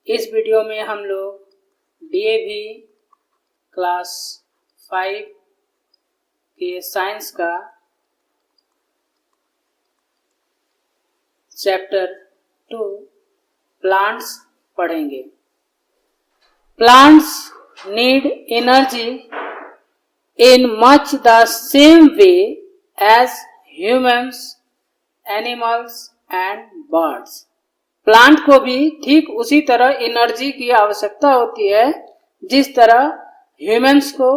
इस वीडियो में हम लोग डीएवी क्लास 5 के साइंस का चैप्टर 2 प्लांट्स पढ़ेंगे। Plants need energy in much the same way as humans, animals and birds. Plant को भी ठीक उसी तरह एनर्जी की आवश्यकता होती है जिस तरह ह्यूमन्स को,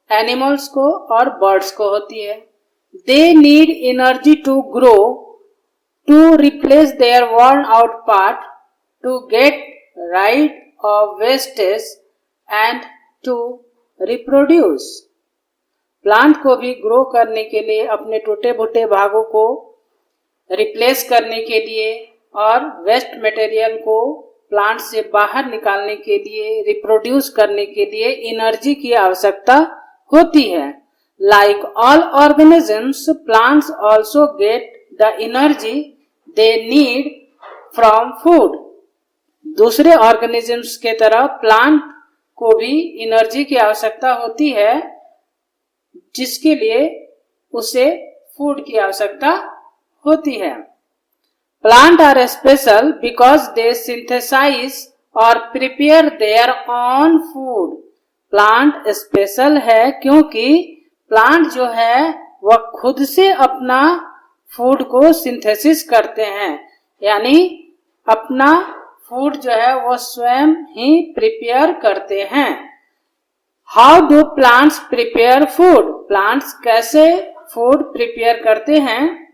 एनिमल्स को और बर्ड्स को होती है। They need energy to grow, to replace their worn out part, to get rid of wastage and to reproduce. Plant को भी ग्रो करने के लिए, अपने टूटे फूटे भागों को रिप्लेस करने के लिए और वेस्ट मटेरियल को प्लांट से बाहर निकालने के लिए, रिप्रोड्यूस करने के लिए एनर्जी की आवश्यकता होती है। Like all organisms, plants also get the energy they need from food. दूसरे ऑर्गेनिजम्स के तरह प्लांट को भी एनर्जी की आवश्यकता होती है जिसके लिए उसे फूड की आवश्यकता होती है। Plants are special because they synthesize or prepare their own food. Plant special है क्योंकि प्लांट जो है वह खुद से अपना फूड को सिंथेसिस करते हैं, यानी अपना फूड जो है वह स्वयं ही प्रिपेयर करते हैं। How do plants prepare food? Plants कैसे फूड प्रिपेयर करते हैं?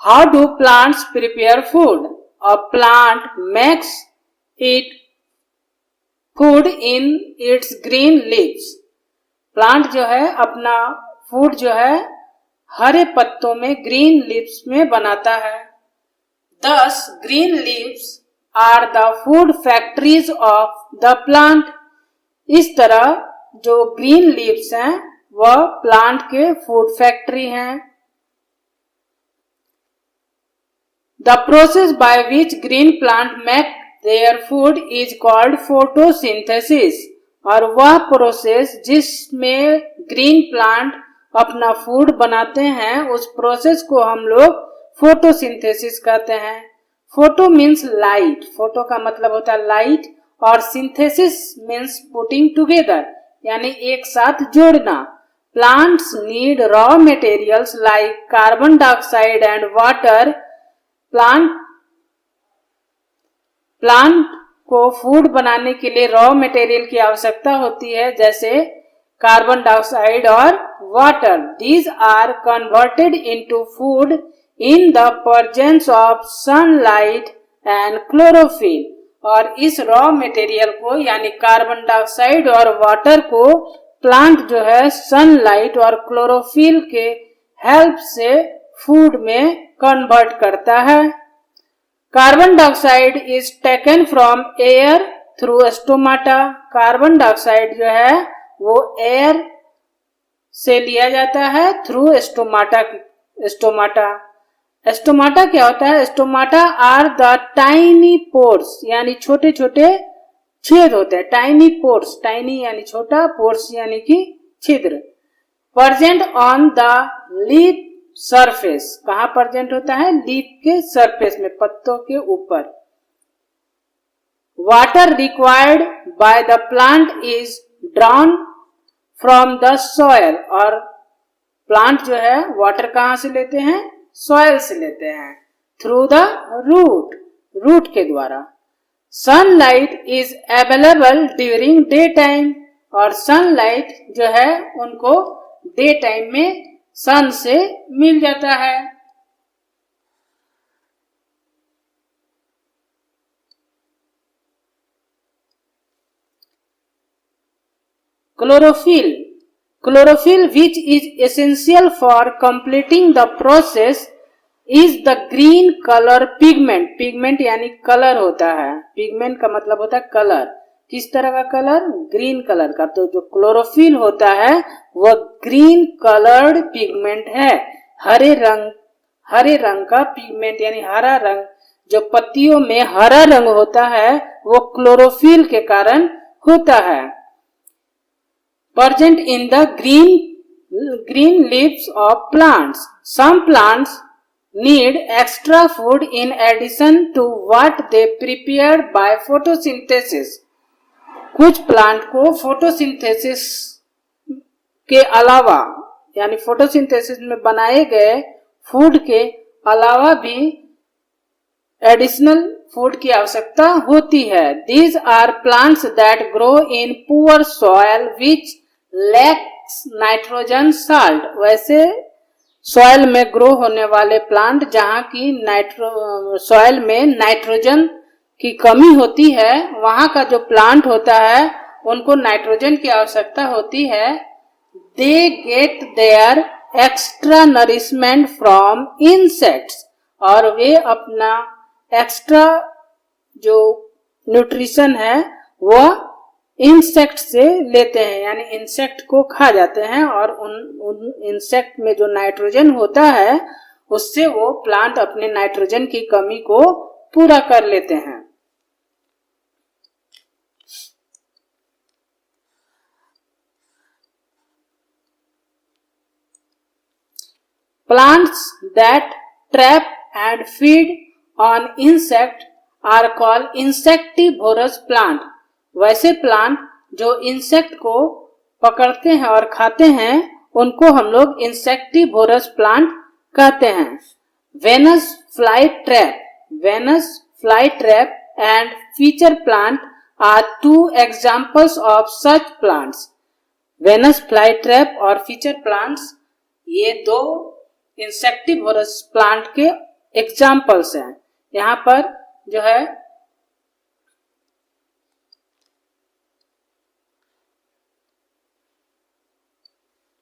How do plants prepare food? A plant makes it food in its green leaves. Plant जो है अपना फूड जो है हरे पत्तों में, ग्रीन लीव्स में बनाता है। Thus, green leaves are the food factories of the plant. इस तरह जो ग्रीन लीव्स हैं वह प्लांट के फूड फैक्ट्री हैं। The process by which green plant make their food is called photosynthesis. और वह प्रोसेस जिसमें ग्रीन प्लांट अपना फूड बनाते हैं उस प्रोसेस को हम लोग फोटोसिंथेसिस कहते हैं। फोटो मीन्स लाइट, फोटो का मतलब होता है लाइट, और सिंथेसिस मीन्स पुटिंग टुगेदर, यानी एक साथ जोड़ना। Plants need raw materials like carbon dioxide and water. Plant को फूड बनाने के लिए रॉ मटेरियल की आवश्यकता होती है, जैसे कार्बन डाइऑक्साइड और water. These are converted into food in the presence of sunlight and chlorophyll. और इस रॉ मटेरियल को यानी कार्बन डाइऑक्साइड और वाटर को प्लांट जो है सनलाइट और क्लोरोफिल के हेल्प से फूड में कन्वर्ट करता है। Carbon dioxide is taken from air through stomata. Carbon dioxide जो है वो एयर से लिया जाता है थ्रू स्टोमाटा। स्टोमाटा क्या होता है? Stomata are the tiny pores, यानी छोटे छोटे छेद होते हैं। टाइनी पोर्स, टाइनी यानी छोटा, पोर्स यानी कि छिद्र। Present on the leaf surface. कहाँ प्रेजेंट होता है? लीफ के सरफेस में, पत्तों के ऊपर। Water required by the plant is drawn from the soil. और प्लांट जो है वाटर कहाँ से लेते हैं? सॉयल से लेते हैं, थ्रू द रूट, रूट के द्वारा। Sunlight is available during day time. और सनलाइट जो है उनको डे टाइम में सन से मिल जाता है। Chlorophyll, chlorophyll which is essential for completing the process is the green colour pigment. Pigment यानी कलर होता है, पिगमेंट का मतलब होता है कलर। किस तरह का कलर? ग्रीन कलर का। तो जो क्लोरोफिल होता है वह ग्रीन कलर्ड पिगमेंट है। हरे रंग का पिगमेंट यानी हरा रंग, जो पत्तियों में हरा रंग होता है वो क्लोरोफिल के कारण होता है। Present in the green leaves of plants. Some plants need extra food in addition to what they prepare by photosynthesis. कुछ प्लांट को फोटोसिंथेसिस के अलावा यानी फोटोसिंथेसिस में बनाए गए फूड के अलावा भी एडिशनल फूड की आवश्यकता होती है। These are plants that grow in poor soil which lacks nitrogen salt. वैसे सॉइल में ग्रो होने वाले प्लांट जहाँ की सॉइल में नाइट्रोजन की कमी होती है, वहाँ का जो प्लांट होता है उनको नाइट्रोजन की आवश्यकता होती है। They get their extra nourishment from insects. और वे अपना एक्स्ट्रा जो न्यूट्रिशन है वह इंसेक्ट से लेते हैं, यानी इंसेक्ट को खा जाते हैं और उन इंसेक्ट में जो नाइट्रोजन होता है उससे वो प्लांट अपने नाइट्रोजन की कमी को पूरा कर लेते हैं। Plants that trap and feed on insect are called insectivorous plant. वैसे प्लांट जो इंसेक्ट को पकड़ते हैं और खाते हैं उनको हम लोग इंसेक्टिवोरस प्लांट कहते हैं। Venus fly trap and pitcher plant are two examples of such plants. Venus fly trap और फीचर प्लांट्स ये दो इंसेक्टिवोरस प्लांट के एग्जाम्पल्स हैं। यहाँ पर जो है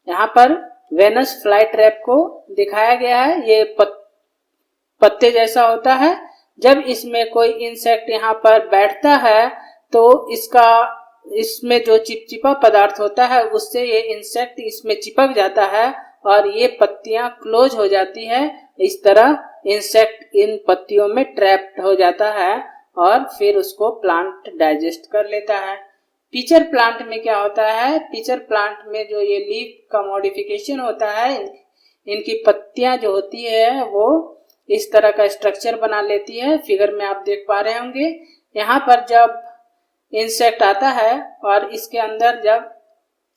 यहाँ पर वेनस फ्लाई ट्रैप को दिखाया गया है। ये पत्ते जैसा होता है। जब इसमें कोई इंसेक्ट यहाँ पर बैठता है तो इसमें जो चिपचिपा पदार्थ होता है उससे ये इंसेक्ट इसमें चिपक जाता है और ये पत्तियां क्लोज हो जाती है। इस तरह इंसेक्ट इन पत्तियों में ट्रैप्ड हो जाता है और फिर उसको प्लांट डाइजेस्ट कर लेता है। पिचर प्लांट में क्या होता है? पिचर प्लांट में जो ये लीफ का मॉडिफिकेशन होता है, इनकी पत्तियां जो होती है वो इस तरह का स्ट्रक्चर बना लेती है। फिगर में आप देख पा रहे होंगे। यहाँ पर जब इंसेक्ट आता है और इसके अंदर जब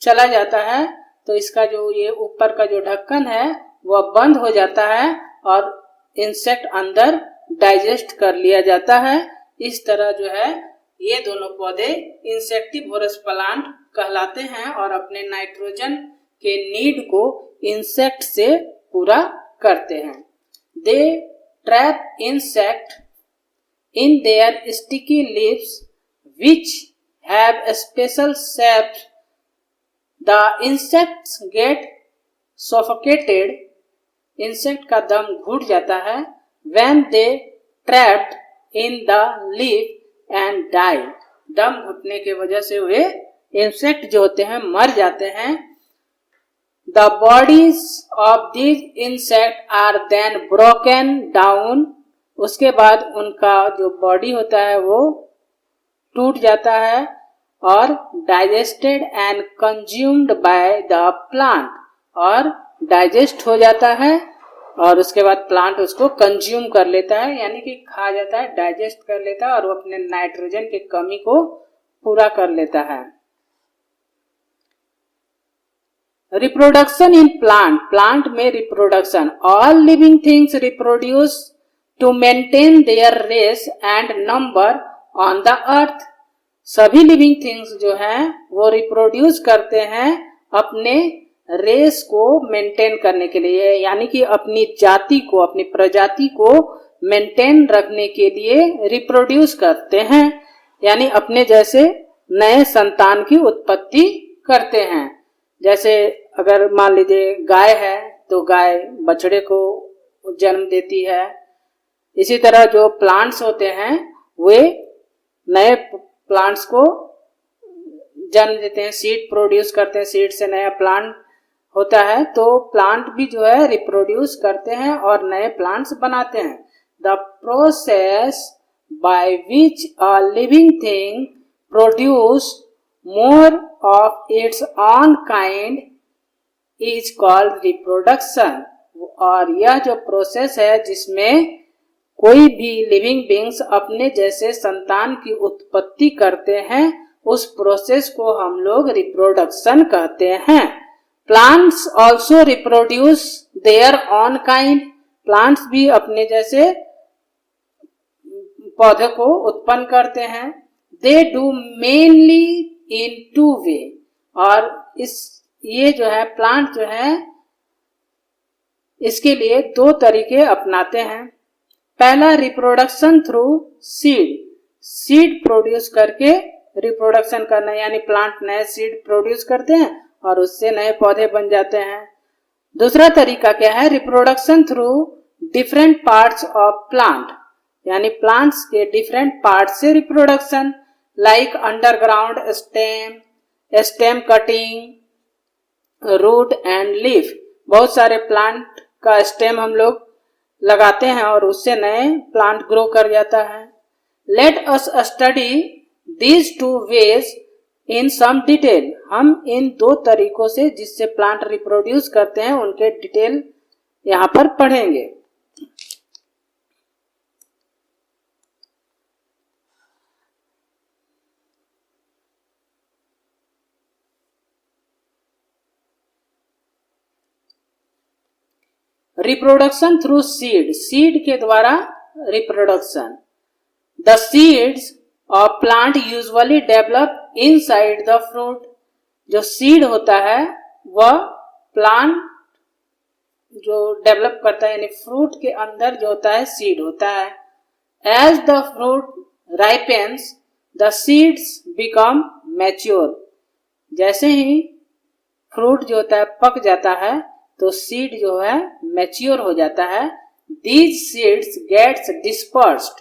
चला जाता है तो इसका जो ये ऊपर का जो ढक्कन है वह बंद हो जाता है और इंसेक्ट अंदर डाइजेस्ट कर लिया जाता है। इस तरह जो है ये दोनों पौधे इंसेक्टिवोरस प्लांट कहलाते हैं और अपने नाइट्रोजन के नीड को इंसेक्ट से पूरा करते हैं। They trap insect in their sticky leaves which have a special shape. The insects get suffocated. Insect का दम घुट जाता है when they trapped in the leaf and die. दम घुटने के वजह से वे इंसेक्ट जो होते हैं मर जाते हैं। The bodies of these insects are then broken down. उसके बाद उनका जो बॉडी होता है वो टूट जाता है और digested and consumed by the plant, और डाइजेस्ट हो जाता है और उसके बाद प्लांट उसको कंज्यूम कर लेता है, यानी कि खा जाता है, डाइजेस्ट कर लेता है और वो अपने नाइट्रोजन की कमी को पूरा कर लेता है। रिप्रोडक्शन इन प्लांट में reproduction. All living things reproduce to maintain their race and number on the earth. सभी लिविंग थिंग्स जो हैं वो रिप्रोड्यूस करते हैं अपने रेस को मेंटेन करने के लिए, यानी कि अपनी जाति को, अपनी प्रजाति को मेंटेन रखने के लिए रिप्रोड्यूस करते हैं, यानी अपने जैसे नए संतान की उत्पत्ति करते हैं। जैसे अगर मान लीजिए गाय है तो गाय बछड़े को जन्म देती है। इसी तरह जो प्लांट्स होते हैं वे नए प्लांट्स को जन्म देते हैं, सीड प्रोड्यूस करते हैं, सीड से नया प्लांट होता है, तो प्लांट भी जो है रिप्रोड्यूस करते हैं और नए प्लांट्स बनाते हैं। The process by which a living thing produce more of its on kind is called reproduction. और यह जो प्रोसेस है जिसमें कोई भी लिविंग बींग्स अपने जैसे संतान की उत्पत्ति करते हैं, उस प्रोसेस को हम लोग रिप्रोडक्शन कहते हैं। Plants also reproduce their own kind. Plants भी अपने जैसे पौधे को उत्पन्न करते हैं। They do mainly in two way. और ये जो है प्लांट जो है इसके लिए दो तरीके अपनाते हैं। पहला reproduction through seed. Seed produce करके रिप्रोडक्शन करना, यानी प्लांट नए सीड प्रोड्यूस करते हैं और उससे नए पौधे बन जाते हैं। दूसरा तरीका क्या है? Reproduction through different parts of plant, यानी प्लांट्स के डिफरेंट पार्ट से reproduction, like underground stem, stem cutting, root and leaf. बहुत सारे प्लांट का स्टेम हम लोग लगाते हैं और उससे नए प्लांट ग्रो कर जाता है। Let us study these two ways in some detail. हम इन दो तरीकों से जिससे प्लांट रिप्रोड्यूस करते हैं उनके डिटेल यहाँ पर पढ़ेंगे। Reproduction through seed. सीड के द्वारा reproduction. The seeds of plant usually develop inside the fruit. जो सीड होता है वह प्लांट जो डेवलप करता है, यानी फ्रूट के अंदर जो होता है सीड होता है। As the fruit ripens the seeds become mature. जैसे ही फ्रूट जो होता है पक जाता है तो सीड जो है मैच्योर हो जाता है। These seeds gets dispersed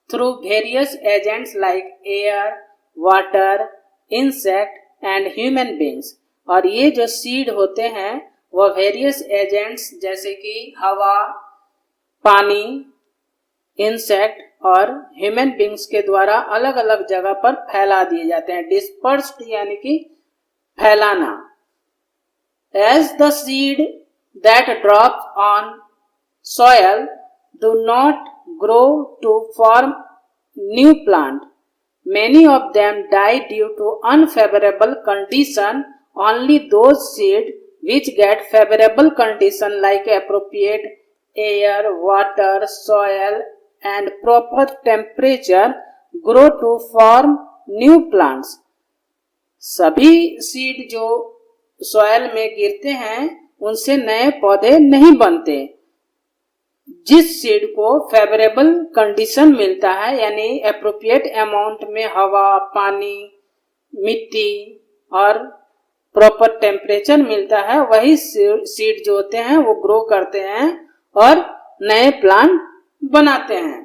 through various agents like air, water, insect and human beings. और ये जो सीड होते हैं वह वेरियस एजेंट्स जैसे कि हवा, पानी, इंसेक्ट और ह्यूमन बींग्स के द्वारा अलग अलग जगह पर फैला दिए जाते हैं। डिस्पर्स्ड यानी कि फैलाना। As the seed that drops on soil do not grow to form new plant, many of them die due to unfavorable condition. Only those seed which get favorable condition like appropriate air, water, soil and proper temperature grow to form new plants. सभी seed जो soil में गिरते हैं उनसे नए पौधे नहीं बनते। जिस सीड को फेवरेबल कंडीशन मिलता है, यानी एप्रोप्रिएट अमाउंट में हवा, पानी, मिट्टी और प्रॉपर टेम्परेचर मिलता है, वही सीड जो होते हैं वो ग्रो करते हैं और नए प्लांट बनाते हैं।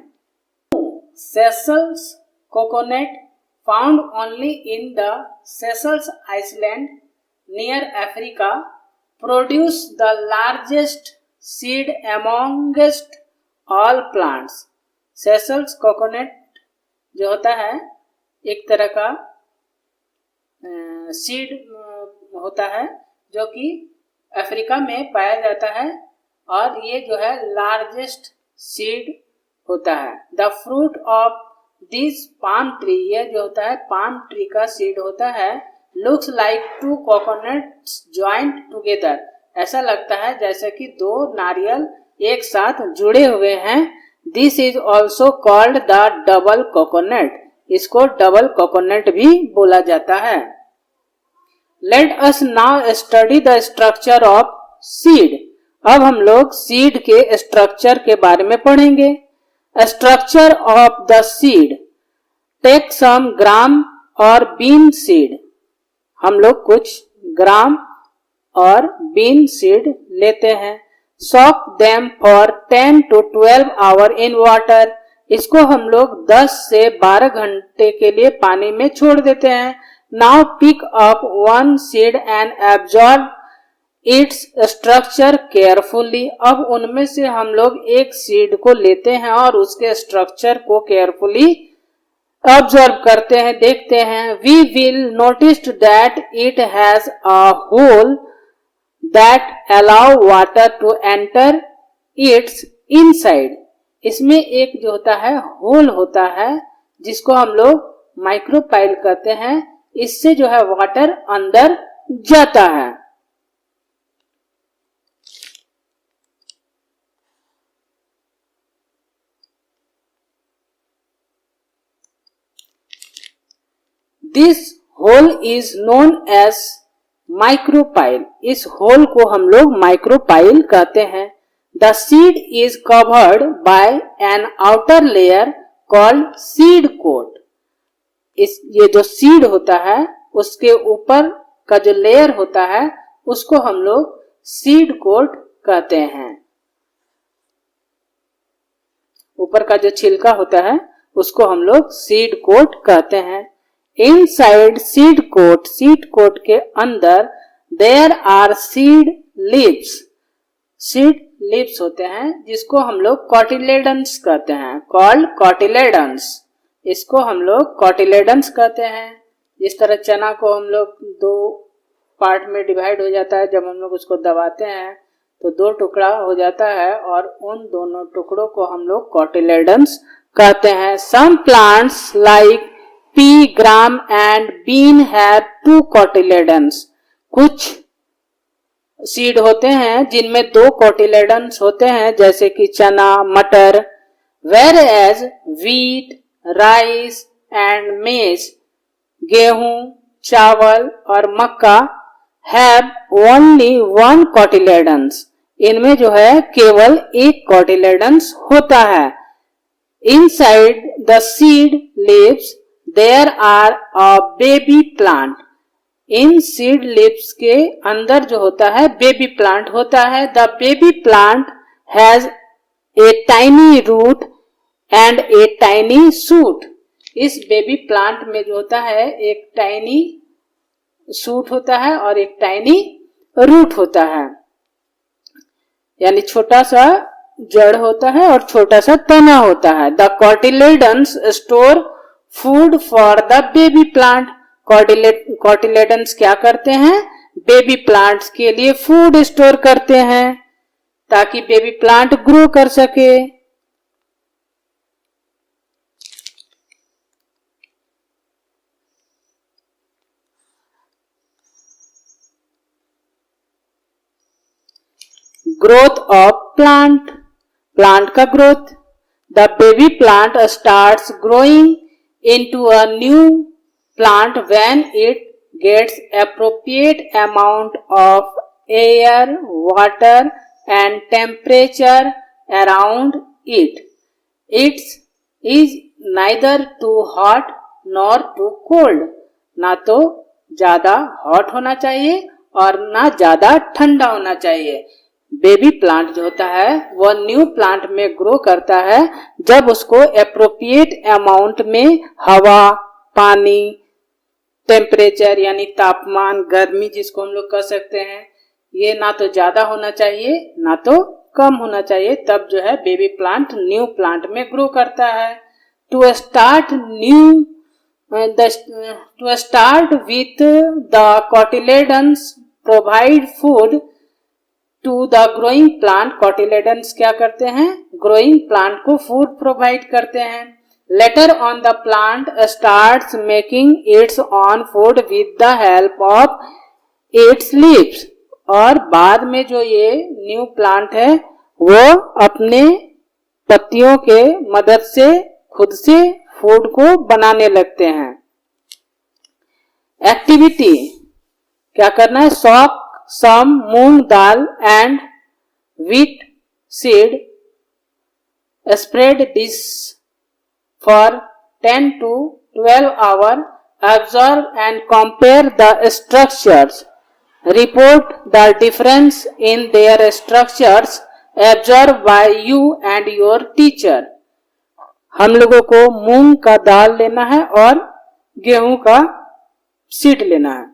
Seychelles coconut found only in the Seychelles island near Africa produce the largest seed amongst all plants. Seychelles coconut जो होता है एक तरह का सीड होता है जो कि अफ्रीका में पाया जाता है और ये जो है लार्जेस्ट सीड होता है। The fruit of this palm tree, ये जो होता है पाम ट्री का सीड होता है, looks like two coconuts joined together. ऐसा लगता है जैसे कि दो नारियल एक साथ जुड़े हुए हैं। This is also called the double coconut. इसको डबल कोकोनट भी बोला जाता है। Let us now study the structure of seed. अब हम लोग सीड के स्ट्रक्चर के बारे में पढ़ेंगे। Structure of the seed. Take some gram or bean seed. हम लोग कुछ ग्राम और बीन सीड लेते हैं। Soak them for 10 to 12 hours in water. इसको हम लोग 10 से 12 घंटे के लिए पानी में छोड़ देते हैं। Now pick up one seed and absorb its structure carefully. अब उनमें से हम लोग एक सीड को लेते हैं और उसके स्ट्रक्चर को केयरफुली ऑब्जर्व करते हैं, देखते हैं. We will notice that it has a hole that allow water to enter its inside. इसमें एक जो होता है होल होता है जिसको हम लोग माइक्रोपाइल कहते हैं. इससे जो है वाटर अंदर जाता है. This hole is known as micropyle. इस होल को हम लोग माइक्रोपाइल कहते हैं. The seed is covered by an outer layer called seed coat. ये जो सीड होता है उसके ऊपर का जो लेयर होता है उसको हम लोग सीड कोट कहते हैं. ऊपर का जो छिलका होता है उसको हम लोग सीड कोट कहते हैं. इनसाइड सीड कोट के अंदर there are seed leaves. Seed leaves होते हैं जिसको हम लोग कॉटिलेडन्स कहते हैं. Called cotyledons. इसको हम लोग कॉटिलेडन्स कहते हैं. इस तरह चना को हम लोग दो पार्ट में डिवाइड हो जाता है. जब हम लोग उसको दबाते हैं तो दो टुकड़ा हो जाता है और उन दोनों टुकड़ों को हम लोग कॉटिलेडन्स कहते हैं. Some plants like pea, gram and bean have two cotyledons. कुछ सीड होते हैं जिनमें दो कॉटिलेडन्स होते हैं जैसे कि चना, मटर. whereas wheat, राइस एंड मेज, गेहूं, चावल और मक्का हैव ओनली वन कॉटिलेडन्स. इनमें जो है केवल एक कॉटिलेडन्स होता है. Inside the seed leaves there are a baby plant. इन सीड लीव्स के अंदर जो होता है बेबी प्लांट होता है. The baby plant has a tiny root and a tiny shoot. इस बेबी प्लांट में जो होता है एक टाइनी शूट होता है और एक टाइनी रूट होता है. यानी छोटा सा जड़ होता है और छोटा सा तना होता है. The cotyledons store food for the baby plant. Cotyledons क्या करते हैं? बेबी प्लांट्स के लिए फूड स्टोर करते हैं ताकि बेबी प्लांट ग्रो कर सके. Growth of plant. प्लांट का growth. The baby plant starts growing into a new plant when it gets appropriate amount of air, water and temperature around it. It is neither too hot nor too cold. ना तो ज्यादा hot होना चाहिए और ना ज्यादा ठंडा होना चाहिए. बेबी प्लांट जो होता है वह न्यू प्लांट में ग्रो करता है जब उसको एप्रोप्रिएट अमाउंट में हवा, पानी, टेम्परेचर यानी तापमान, गर्मी जिसको हम लोग कह सकते हैं, ये ना तो ज्यादा होना चाहिए ना तो कम होना चाहिए. तब जो है बेबी प्लांट न्यू प्लांट में ग्रो करता है. To start with the cotyledons provide food to the growing plant. Cotyledons क्या करते हैं? ग्रोइंग प्लांट को फूड प्रोवाइड करते हैं. Later on the plant starts making its own food with the help of its leaves. और बाद में जो ये न्यू प्लांट है वो अपने पत्तियों के मदद से खुद से फूड को बनाने लगते हैं. एक्टिविटी क्या करना है? Soak some moong dal and wheat seed, spread this for 10 to 12 hours, observe and compare the structures, report the difference in their structures observed by you and your teacher. हम लोगों को मूंग का दाल लेना है और गेहूं का सीड लेना है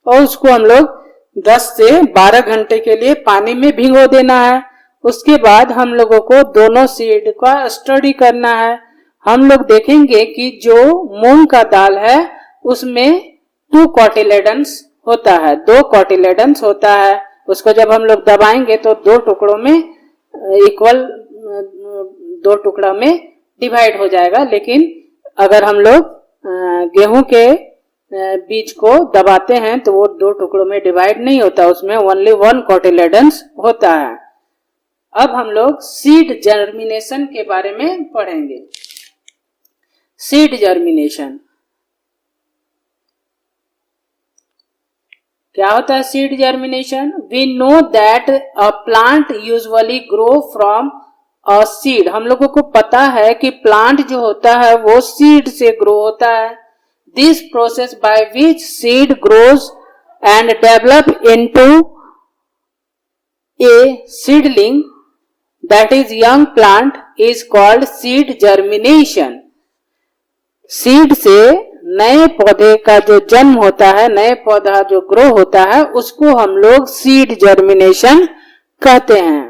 और उसको हम लोग 10 से 12 घंटे के लिए पानी में भिगो देना है। उसके बाद हम लोगों को दोनों सीड का स्टडी करना है। हम लोग देखेंगे कि जो मूंग का दाल है उसमें 2 कॉटिलेडन्स होता है, 2 कॉटिलेडन्स होता है। उसको जब हम लोग दबाएंगे तो 2 टुकड़ों में इक्वल 2 टुकड़ा में डिवाइड हो जाएगा। लेकिन अगर हम लोग गेहूं के बीज को दबाते हैं तो वो 2 टुकड़ों में डिवाइड नहीं होता, उसमें ओनली 1 कॉटिलेडन्स होता है। अब हम लोग सीड जर्मिनेशन के बारे में पढ़ेंगे। सीड जर्मिनेशन क्या होता है? Seed germination, we know that a plant usually grow from a seed. हम लोगों को पता है कि प्लांट जो होता है वो सीड से ग्रो होता है। This process by which seed grows and develop into A seedling that is young plant is called seed germination. Seed से नए पौधे का जो जन्म होता है, नए पौधा जो ग्रो होता है, उसको हम लोग सीड जर्मिनेशन कहते हैं।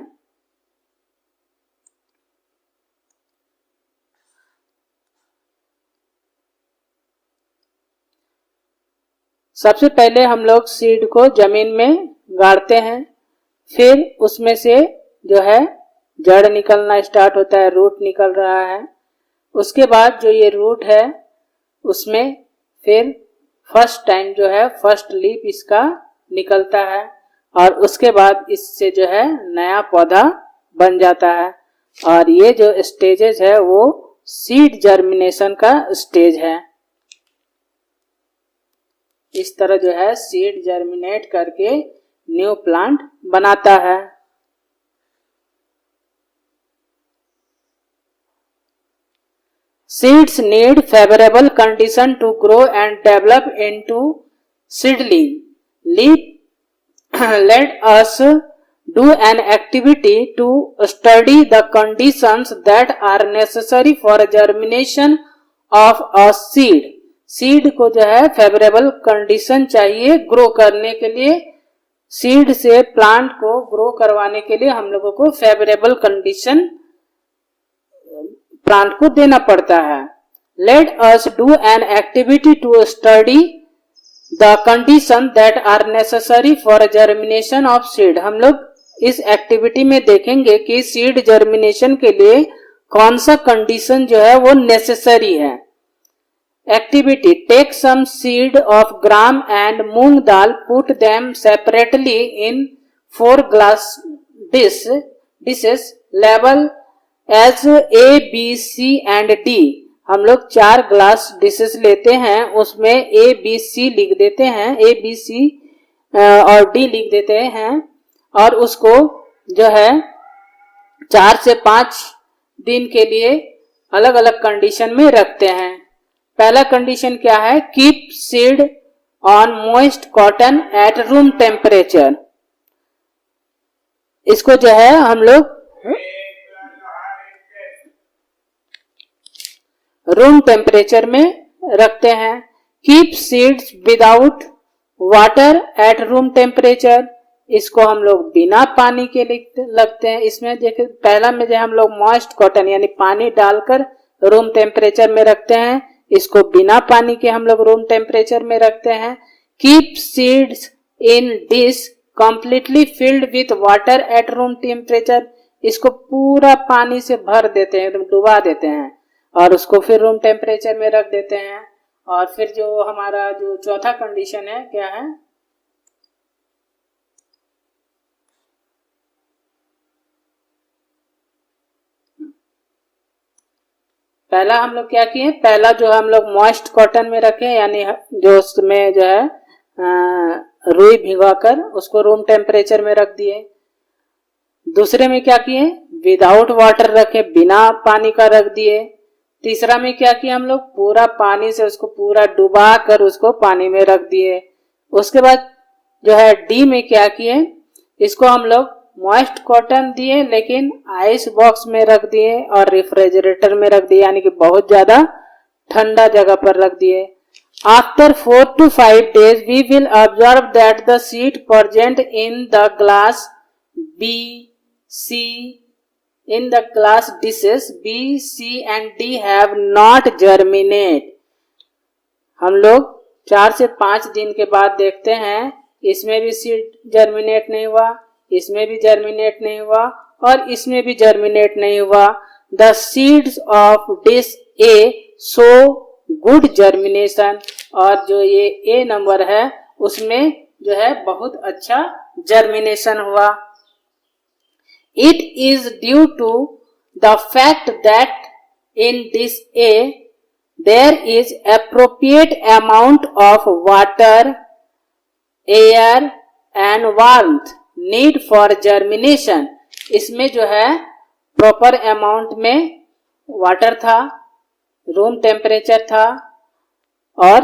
सबसे पहले हम लोग सीड को जमीन में गाड़ते हैं, फिर उसमें से जो है जड़ निकलना स्टार्ट होता है, रूट निकल रहा है। उसके बाद जो ये रूट है उसमें फिर फर्स्ट टाइम जो है फर्स्ट लीफ इसका निकलता है और उसके बाद इससे जो है नया पौधा बन जाता है। और ये जो स्टेजेस है वो सीड जर्मिनेशन का स्टेज है। इस तरह जो है सीड जर्मिनेट करके न्यू प्लांट बनाता है। Seeds need favorable condition to grow and develop into seedling. Let us do an activity to study the conditions that are necessary for germination of a seed. Seed को जो है favourable condition चाहिए grow करने के लिए। Seed से plant को grow करवाने के लिए हम लोगों को फेवरेबल कंडीशन प्लांट को देना पड़ता है। Let us do an activity to study the condition that are necessary for germination of seed. हम लोग इस एक्टिविटी में देखेंगे कि सीड जर्मिनेशन के लिए कौन सा कंडीशन जो है वो नेसेसरी है। Activity, take some seed of gram and moong dal, put them separately in 4 glass dishes, लेवल as A, B, C and D। हम लोग 4 ग्लास डिशेस लेते हैं, उसमें A, B, C लिख देते हैं, A, B, C और D लिख देते हैं और उसको जो है 4 से 5 दिन के लिए अलग अलग कंडीशन में रखते हैं। पहला कंडीशन क्या है? Keep seed on moist cotton at room temperature. इसको जो है हम लोग रूम टेम्परेचर में रखते हैं। Keep seeds without water at room temperature. इसको हम लोग बिना पानी के लगते हैं। इसमें देखिए पहला में जो हम लोग मॉइस्ट कॉटन यानी पानी डालकर रूम टेम्परेचर में रखते हैं, इसको बिना पानी के हम लोग रूम टेम्परेचर में रखते हैं। Keep seeds in dish completely filled with water at room temperature. इसको पूरा पानी से भर देते हैं, एकदम डुबा देते हैं और उसको फिर रूम टेम्परेचर में रख देते हैं। और फिर जो हमारा जो चौथा कंडीशन है क्या है? पहला हम लोग क्या किए? पहला जो हम लोग मॉइस्ट कॉटन में रखे यानी जो उसमें जो है रुई भिगवाकर उसको रूम टेम्परेचर में रख दिए। दूसरे में क्या किए? विदाउट वाटर रखे, बिना पानी का रख दिए। तीसरा में क्या किया? हम लोग पूरा पानी से उसको पूरा डुबा कर उसको पानी में रख दिए। उसके बाद जो है डी में क्या किए? इसको हम लोग मॉइस्ट कॉटन दिए लेकिन आइस बॉक्स में रख दिए और रेफ्रिजरेटर में रख दिए, यानी कि बहुत ज्यादा ठंडा जगह पर रख दिए। After 4 to 5 days, we will observe that the seed present in the glass dishes B, C and D have not germinate. हम लोग 4 से 5 दिन के बाद देखते हैं इसमें भी सीड जर्मिनेट नहीं हुआ, इसमें भी जर्मिनेट नहीं हुआ और इसमें भी जर्मिनेट नहीं हुआ. The seeds of dish A show good germination. और जो ये ए नंबर है उसमें जो है बहुत अच्छा जर्मिनेशन हुआ. It is due to the fact that in this A there is appropriate amount of water, air and warmth need for germination. इसमें जो है प्रॉपर अमाउंट में वाटर था, रूम टेम्परेचर था और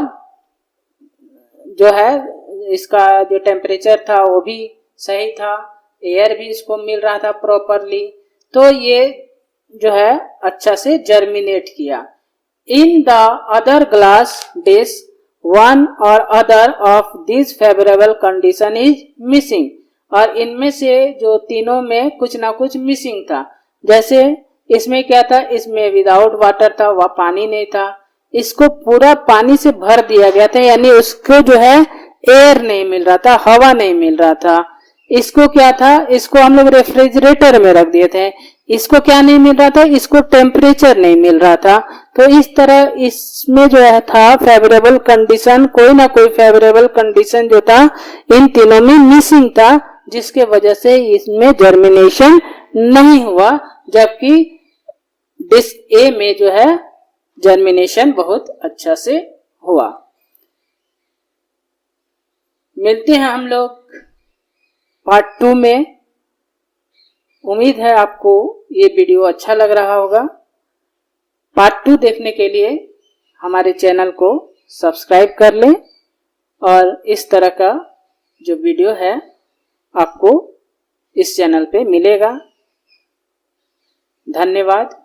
जो है इसका जो टेम्परेचर था वो भी सही था, एयर भी इसको मिल रहा था प्रॉपरली. तो ये जो है अच्छा से जर्मिनेट किया. In the other glass dish one or other of this favourable condition is missing. और इनमें से जो तीनों में कुछ ना कुछ मिसिंग था. जैसे इसमें क्या था, इसमें विदाउट वाटर था, वह पानी नहीं था. इसको पूरा पानी से भर दिया गया था, यानी उसको जो है एयर नहीं मिल रहा था, हवा नहीं मिल रहा था. इसको क्या था, इसको हम लोग रेफ्रिजरेटर में रख दिए थे. इसको क्या नहीं मिल रहा था, इसको टेम्परेचर नहीं मिल रहा था. तो इस तरह इसमें जो है था फेवरेबल कंडीशन, कोई ना कोई फेवरेबल कंडीशन जो था इन तीनों में मिसिंग था, जिसके वजह से इसमें जर्मिनेशन नहीं हुआ. जबकि डिश ए में जो है जर्मिनेशन बहुत अच्छा से हुआ. मिलते हैं हम लोग पार्ट 2 में. उम्मीद है आपको ये वीडियो अच्छा लग रहा होगा. पार्ट 2 देखने के लिए हमारे चैनल को सब्सक्राइब कर लें और इस तरह का जो वीडियो है आपको इस चैनल पे मिलेगा. धन्यवाद.